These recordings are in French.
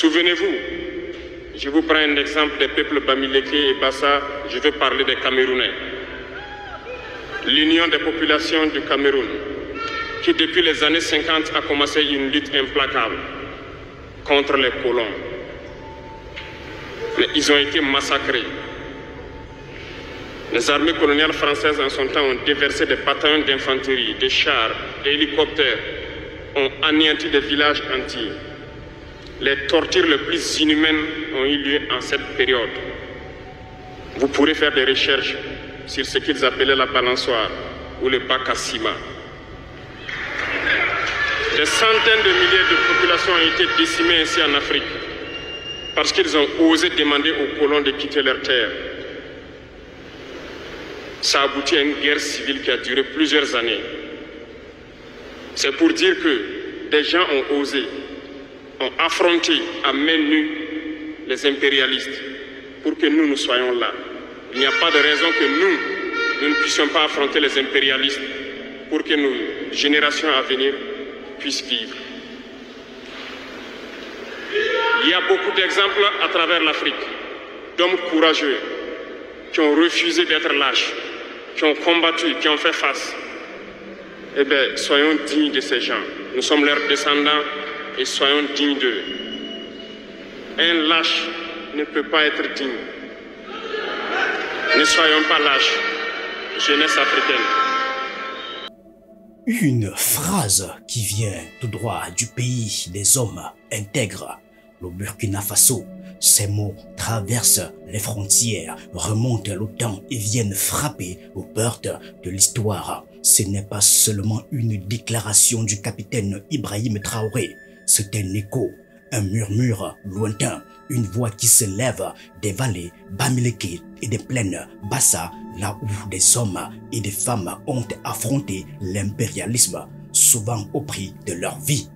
Souvenez-vous, je vous prends un exemple des peuples Bamileke et Bassa, je vais parler des Camerounais. L'Union des populations du Cameroun, qui depuis les années 50 a commencé une lutte implacable contre les colons. Mais ils ont été massacrés. Les armées coloniales françaises en son temps ont déversé des bataillons d'infanterie, des chars, des hélicoptères, ont anéanti des villages entiers. Les tortures les plus inhumaines ont eu lieu en cette période. Vous pourrez faire des recherches sur ce qu'ils appelaient la balançoire ou le bac à ciment. Des centaines de milliers de populations ont été décimées ainsi en Afrique parce qu'ils ont osé demander aux colons de quitter leur terre. Ça a abouti à une guerre civile qui a duré plusieurs années. C'est pour dire que des gens ont osé, ont affronté à main nue les impérialistes pour que nous soyons là. Il n'y a pas de raison que nous ne puissions pas affronter les impérialistes pour que nos générations à venir puissent vivre. Il y a beaucoup d'exemples à travers l'Afrique d'hommes courageux qui ont refusé d'être lâches, qui ont combattu, qui ont fait face. Eh bien, soyons dignes de ces gens. Nous sommes leurs descendants et soyons dignes d'eux. Un lâche ne peut pas être digne. Ne soyons pas lâches, jeunesse africaine. Une phrase qui vient tout droit du pays des hommes intègres, le Burkina Faso. Ces mots traversent les frontières, remontent le temps et viennent frapper aux portes de l'histoire. Ce n'est pas seulement une déclaration du capitaine Ibrahim Traoré, c'est un écho, un murmure lointain, une voix qui se lève des vallées Bamileke et des plaines Bassa, là où des hommes et des femmes ont affronté l'impérialisme, souvent au prix de leur vie.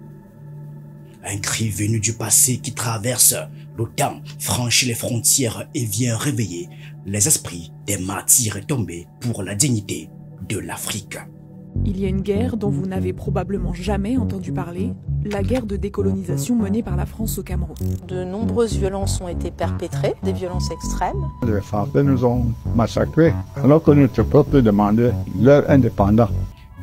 Un cri venu du passé qui traverse le temps, franchit les frontières et vient réveiller les esprits des martyrs tombés pour la dignité de l'Afrique. Il y a une guerre dont vous n'avez probablement jamais entendu parler, la guerre de décolonisation menée par la France au Cameroun. De nombreuses violences ont été perpétrées, des violences extrêmes. Les Français nous ont massacrés alors que notre peuple demandait leur indépendance.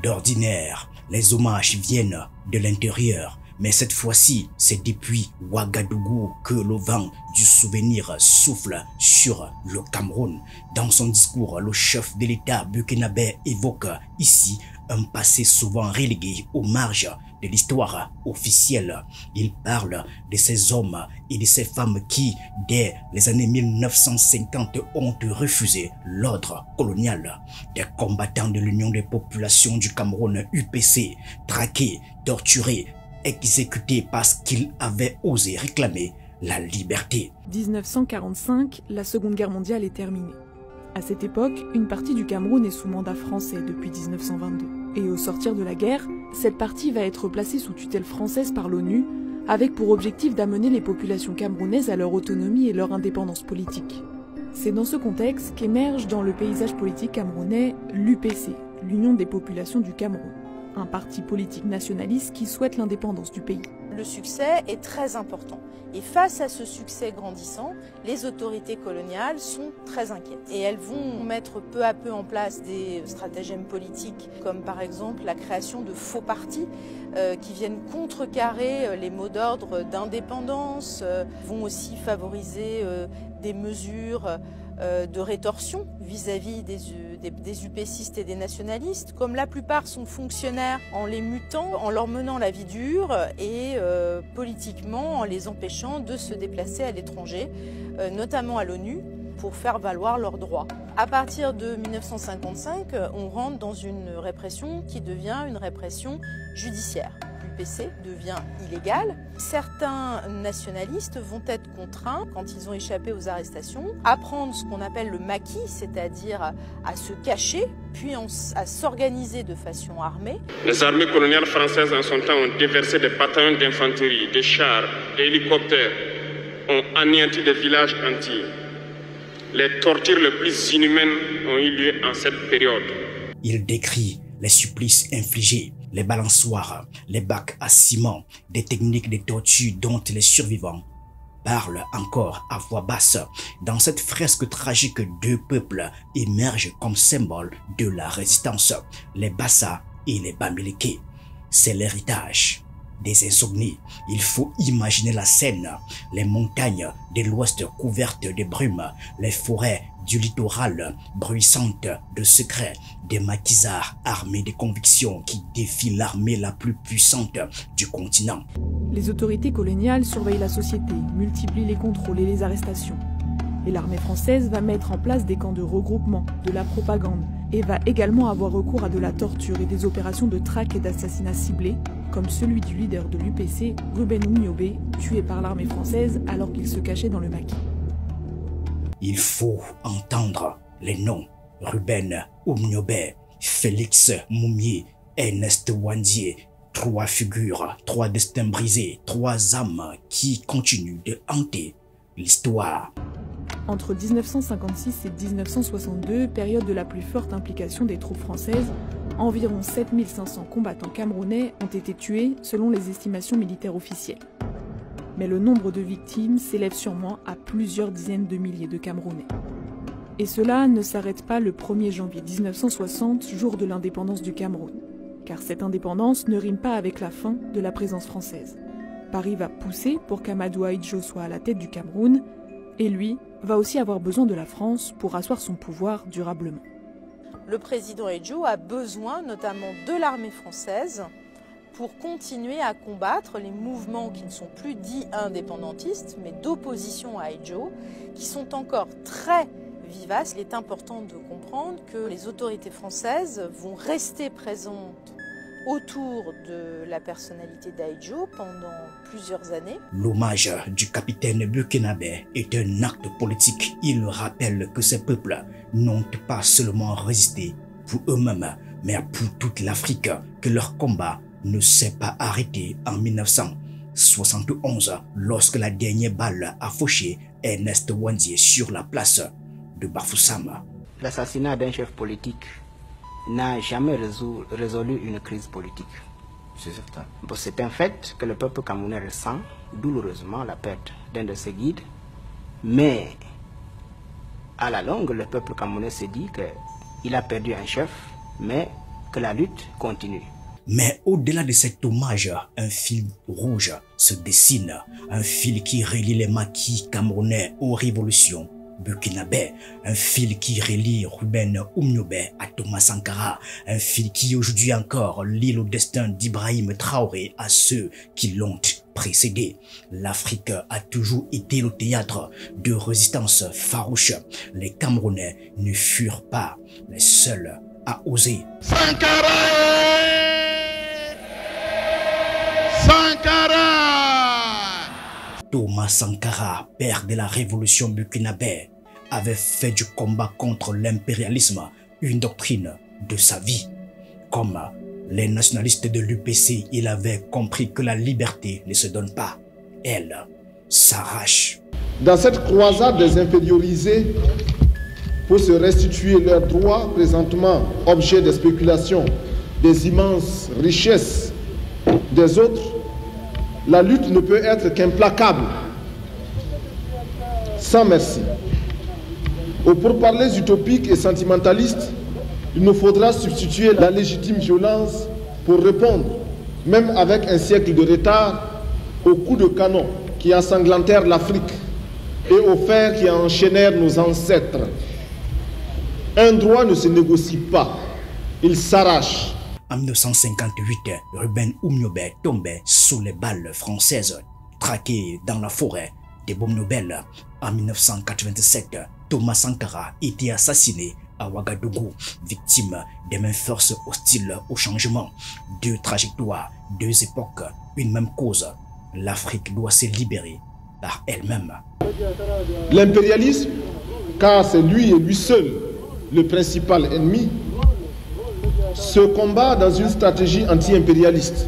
D'ordinaire, les hommages viennent de l'intérieur. Mais cette fois-ci, c'est depuis Ouagadougou que le vent du souvenir souffle sur le Cameroun. Dans son discours, le chef de l'État burkinabé évoque ici un passé souvent relégué aux marges de l'histoire officielle. Il parle de ces hommes et de ces femmes qui, dès les années 1950, ont refusé l'ordre colonial. Des combattants de l'Union des populations du Cameroun, UPC, traqués, torturés, exécutés parce qu'ils avaient osé réclamer la liberté. 1945, la Seconde Guerre mondiale est terminée. À cette époque, une partie du Cameroun est sous mandat français depuis 1922. Et au sortir de la guerre, cette partie va être placée sous tutelle française par l'ONU, avec pour objectif d'amener les populations camerounaises à leur autonomie et leur indépendance politique. C'est dans ce contexte qu'émerge dans le paysage politique camerounais l'UPC, l'Union des populations du Cameroun, un parti politique nationaliste qui souhaite l'indépendance du pays. Le succès est très important. Et face à ce succès grandissant, les autorités coloniales sont très inquiètes. Et elles vont mettre peu à peu en place des stratagèmes politiques, comme par exemple la création de faux partis qui viennent contrecarrer les mots d'ordre d'indépendance, vont aussi favoriser des mesures de rétorsion vis-à-vis des UPCistes et des nationalistes. Comme la plupart sont fonctionnaires, en les mutant, en leur menant la vie dure et politiquement en les empêchant de se déplacer à l'étranger, notamment à l'ONU, pour faire valoir leurs droits. À partir de 1955, on rentre dans une répression qui devient une répression judiciaire. L'UPC devient illégal. Certains nationalistes vont être contraints, quand ils ont échappé aux arrestations, à prendre ce qu'on appelle le maquis, c'est-à-dire à se cacher, puis à s'organiser de façon armée. Les armées coloniales françaises en son temps ont déversé des bataillons d'infanterie, des chars, des hélicoptères, ont anéanti des villages entiers. Les tortures les plus inhumaines ont eu lieu en cette période. Il décrit les supplices infligés, les balançoires, les bacs à ciment, des techniques de torture dont les survivants parle encore à voix basse. Dans cette fresque tragique, deux peuples émergent comme symbole de la résistance, les Bassa et les Bamileke. C'est l'héritage des insomnies. Il faut imaginer la scène, les montagnes de l'ouest couvertes de brumes, les forêts du littoral bruissantes de secrets, des maquisards armés de convictions qui défient l'armée la plus puissante du continent. Les autorités coloniales surveillent la société, multiplient les contrôles et les arrestations. Et l'armée française va mettre en place des camps de regroupement, de la propagande, et va également avoir recours à de la torture et des opérations de traque et d'assassinat ciblés, comme celui du leader de l'UPC, Ruben Oumniobé, tué par l'armée française alors qu'il se cachait dans le maquis. Il faut entendre les noms: Ruben Oumniobé, Félix Moumié, Ernest Ouandié. Trois figures, trois destins brisés, trois âmes qui continuent de hanter l'histoire. Entre 1956 et 1962, période de la plus forte implication des troupes françaises, environ 7500 combattants camerounais ont été tués selon les estimations militaires officielles. Mais le nombre de victimes s'élève sûrement à plusieurs dizaines de milliers de Camerounais. Et cela ne s'arrête pas le 1er janvier 1960, jour de l'indépendance du Cameroun. Car cette indépendance ne rime pas avec la fin de la présence française. Paris va pousser pour qu'Amadou Ahidjo soit à la tête du Cameroun, et lui va aussi avoir besoin de la France pour asseoir son pouvoir durablement. Le président Ahidjo a besoin notamment de l'armée française pour continuer à combattre les mouvements qui ne sont plus dits indépendantistes, mais d'opposition à Ahidjo, qui sont encore très vivaces. Il est important de comprendre que les autorités françaises vont rester présentes autour de la personnalité d'Ahidjo pendant plusieurs années. L'hommage du capitaine burkinabé est un acte politique. Il rappelle que ces peuples n'ont pas seulement résisté pour eux-mêmes, mais pour toute l'Afrique, que leur combat ne s'est pas arrêté en 1971, lorsque la dernière balle a fauché Ernest Ouandié sur la place de Bafoussam. L'assassinat d'un chef politique n'a jamais résolu une crise politique. C'est certain. Bon, c'est un fait que le peuple camerounais ressent douloureusement la perte d'un de ses guides, mais à la longue, le peuple camerounais se dit qu'il a perdu un chef, mais que la lutte continue. Mais au-delà de cet hommage, un fil rouge se dessine, un fil qui relie les maquis camerounais aux révolutions burkinabé, un fil qui relie Ruben Oumniobé à Thomas Sankara, un fil qui aujourd'hui encore lie le destin d'Ibrahim Traoré à ceux qui l'ont précédé. L'Afrique a toujours été le théâtre de résistance farouche. Les Camerounais ne furent pas les seuls à oser. Sankara! Sankara! Thomas Sankara, père de la révolution burkinabé, avait fait du combat contre l'impérialisme une doctrine de sa vie. Comme les nationalistes de l'UPC, il avait compris que la liberté ne se donne pas, elle s'arrache. Dans cette croisade des infériorisés, pour se restituer leurs droits présentement objet de spéculation des immenses richesses des autres, la lutte ne peut être qu'implacable, sans merci. Aux pourparlers utopiques et sentimentalistes, il nous faudra substituer la légitime violence pour répondre, même avec un siècle de retard, aux coups de canon qui ensanglantèrent l'Afrique et aux fers qui enchaînèrent nos ancêtres. Un droit ne se négocie pas, il s'arrache. En 1958, Ruben Oumniobé tombait sous les balles françaises, traqué dans la forêt de Bomnobel. En 1987, Thomas Sankara était assassiné à Ouagadougou, victime des mêmes forces hostiles au changement. Deux trajectoires, deux époques, une même cause. L'Afrique doit se libérer par elle-même. L'impérialisme, car c'est lui et lui seul le principal ennemi, se combat dans une stratégie anti-impérialiste.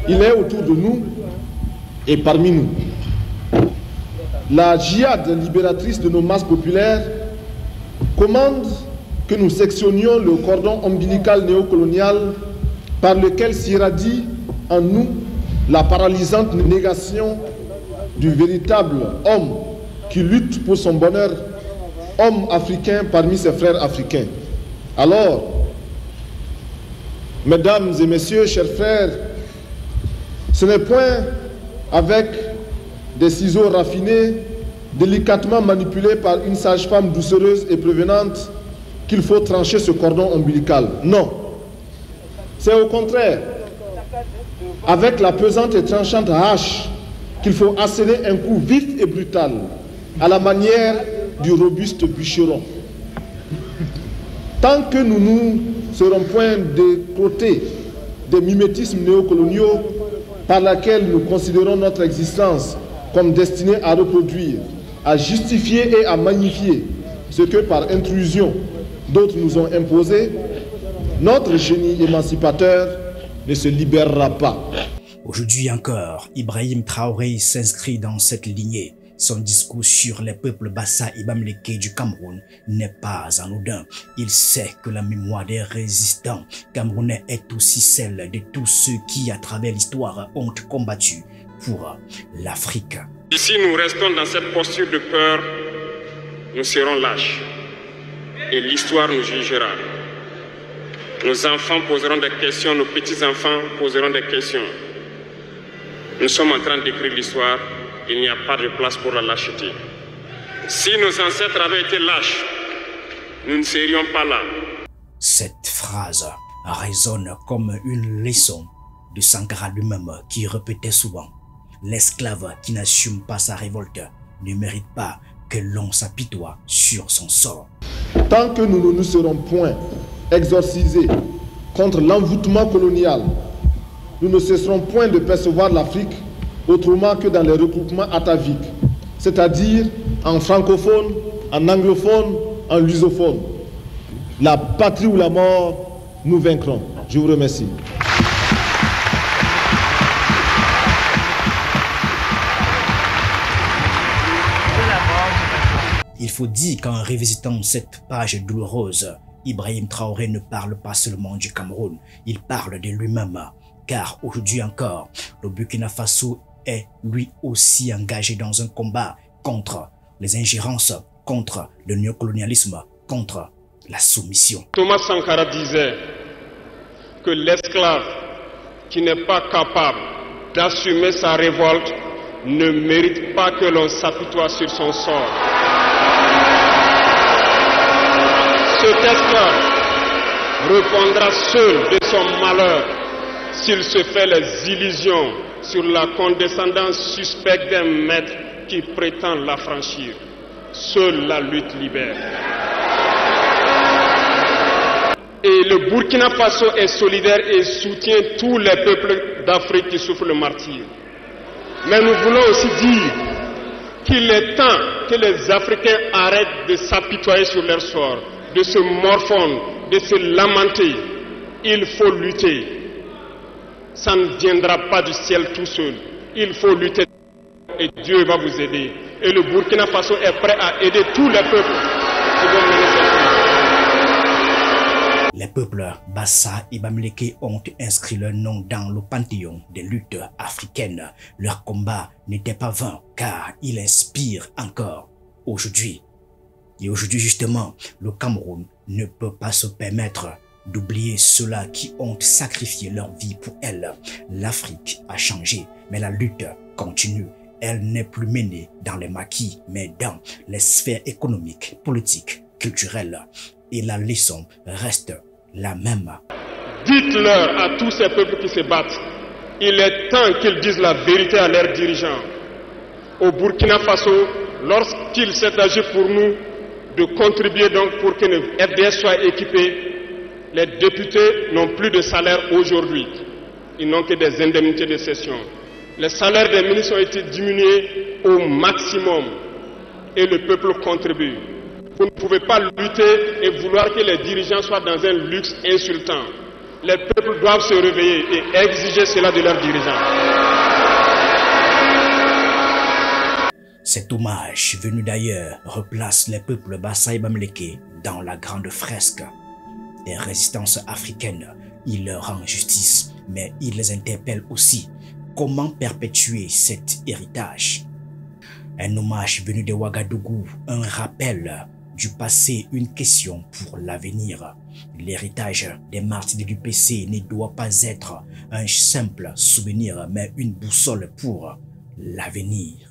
Il est autour de nous et parmi nous. La djihad libératrice de nos masses populaires commande que nous sectionnions le cordon ombilical néocolonial par lequel s'irradie en nous la paralysante négation du véritable homme qui lutte pour son bonheur, homme africain parmi ses frères africains. Alors, mesdames et messieurs, chers frères, ce n'est point avec des ciseaux raffinés, délicatement manipulés par une sage-femme doucereuse et prévenante qu'il faut trancher ce cordon ombilical. Non. C'est au contraire avec la pesante et tranchante hache qu'il faut asséner un coup vif et brutal à la manière du robuste bûcheron. Tant que nous ne serons point des côtés des mimétismes néocoloniaux par lesquels nous considérons notre existence comme destinée à reproduire, à justifier et à magnifier ce que par intrusion d'autres nous ont imposé, notre génie émancipateur ne se libérera pas. Aujourd'hui encore, Ibrahim Traoré s'inscrit dans cette lignée. Son discours sur les peuples Bassa et Bamileke du Cameroun n'est pas anodin. Il sait que la mémoire des résistants camerounais est aussi celle de tous ceux qui, à travers l'histoire, ont combattu pour l'Afrique. Si nous restons dans cette posture de peur, nous serons lâches et l'histoire nous jugera. Nos enfants poseront des questions, nos petits-enfants poseront des questions. Nous sommes en train d'écrire l'histoire. Il n'y a pas de place pour la lâcheté. Si nos ancêtres avaient été lâches, nous ne serions pas là. Cette phrase résonne comme une leçon de Sankara lui-même qui répétait souvent: l'esclave qui n'assume pas sa révolte ne mérite pas que l'on s'apitoie sur son sort. Tant que nous ne nous serons point exorcisés contre l'envoûtement colonial, nous ne cesserons point de percevoir l'Afrique autrement que dans les regroupements ataviques, c'est-à-dire en francophone, en anglophone, en lusophone. La patrie ou la mort, nous vaincrons. Je vous remercie. Il faut dire qu'en revisitant cette page douloureuse, Ibrahim Traoré ne parle pas seulement du Cameroun, il parle de lui-même. Car aujourd'hui encore, le Burkina Faso est lui aussi engagé dans un combat contre les ingérences, contre le néocolonialisme, contre la soumission. Thomas Sankara disait que l'esclave qui n'est pas capable d'assumer sa révolte ne mérite pas que l'on s'apitoie sur son sort. Cet esclave répondra seul de son malheur s'il se fait les illusions sur la condescendance suspecte d'un maître qui prétend l'affranchir. Seule la lutte libère. Et le Burkina Faso est solidaire et soutient tous les peuples d'Afrique qui souffrent le martyre. Mais nous voulons aussi dire qu'il est temps que les Africains arrêtent de s'apitoyer sur leur sort, de se morfondre, de se lamenter. Il faut lutter. Ça ne viendra pas du ciel tout seul. Il faut lutter et Dieu va vous aider. Et le Burkina Faso est prêt à aider tous les peuples qui vont mener cette lutte. Les peuples Bassa et Bamileke ont inscrit leur nom dans le panthéon des luttes africaines. Leur combat n'était pas vain car il inspire encore aujourd'hui. Et aujourd'hui justement, le Cameroun ne peut pas se permettre d'oublier ceux-là qui ont sacrifié leur vie pour elle. L'Afrique a changé, mais la lutte continue. Elle n'est plus menée dans les maquis, mais dans les sphères économiques, politiques, culturelles. Et la leçon reste la même. Dites-leur à tous ces peuples qui se battent, il est temps qu'ils disent la vérité à leurs dirigeants. Au Burkina Faso, lorsqu'il s'est agi pour nous de contribuer donc pour que le FDS soit équipé, les députés n'ont plus de salaire aujourd'hui. Ils n'ont que des indemnités de session. Les salaires des ministres ont été diminués au maximum et le peuple contribue. Vous ne pouvez pas lutter et vouloir que les dirigeants soient dans un luxe insultant. Les peuples doivent se réveiller et exiger cela de leurs dirigeants. Cet hommage venu d'ailleurs replace les peuples Bassa et Bamileke dans la grande fresque des résistances africaines. Il leur rend justice, mais il les interpelle aussi. Comment perpétuer cet héritage? Un hommage venu de Ouagadougou, un rappel du passé, une question pour l'avenir. L'héritage des martyrs de l'UPC ne doit pas être un simple souvenir, mais une boussole pour l'avenir.